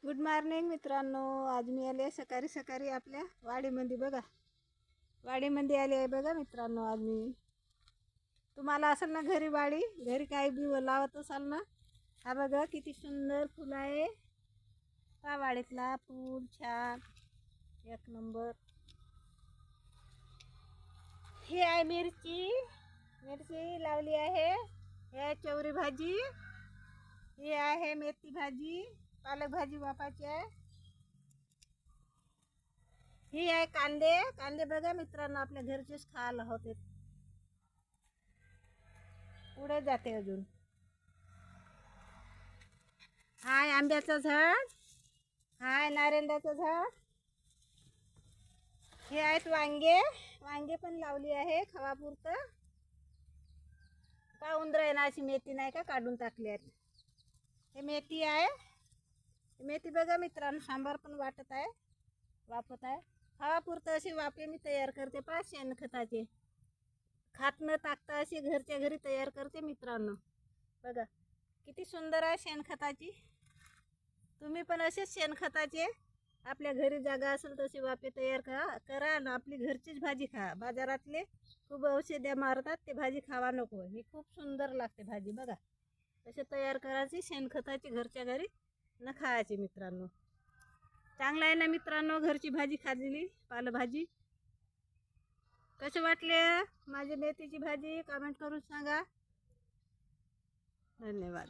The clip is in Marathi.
गुड मॉर्निंग मित्रांनो. आज मी आले सकाळी सकाळी आपल्या वाडीमध्ये. बघा वाडीमध्ये आले आहे बघा मित्रांनो. आज मी तुम्हाला असेल ना घरी वाडी, घरी काही बी लावत असाल ना. हा बघा किती सुंदर फुल आहे. हा वाडीतला फूल छान एक नंबर. ही आहे मिरची, मिरची लावली आहे. हे आहे चवरी भाजी, ही आहे मेथी भाजी, पालक भाजी वापायची आहे. ही आहे कांदे, कांदे बघा मित्रांनो आपल्या घरचेच खायला होते. पुढे जाते अजून. हाय आंब्याचं झाड, हाय नारंगाचं झाड. हे आहेत वांगे, वांगे पण लावली आहे खावापुरतं. का उंदर आहे ना, अशी मेथी नाही का काढून टाकली आहे. हे मेथी आहे, मेथी बघा मित्रांनो सांबार पण वाटत आहे, वापत आहे. खावापुरतं अशी वाफे मी तयार करते. पहा शेणखताचे, खात न टाकता अशी घरच्या घरी तयार करते मित्रांनो. बघा किती सुंदर आहे शेणखताची. तुम्ही पण असेच शेणखताचे आपल्या घरी जागा असेल तशी वाफे तयार करा ना. आपली घरचीच भाजी खा. बाजारातले खूप औषध्या मारतात, ते भाजी खावा नको. ही खूप सुंदर लागते भाजी. बघा तसे तयार करायची शेणखताची घरच्या घरी न खायची मित्रांनो. चांगलं आहे ना मित्रांनो घरची भाजी खाल्लेली पालेभाजी. कसे वाटले माझी मेथीची भाजी कमेंट करून सांगा. धन्यवाद.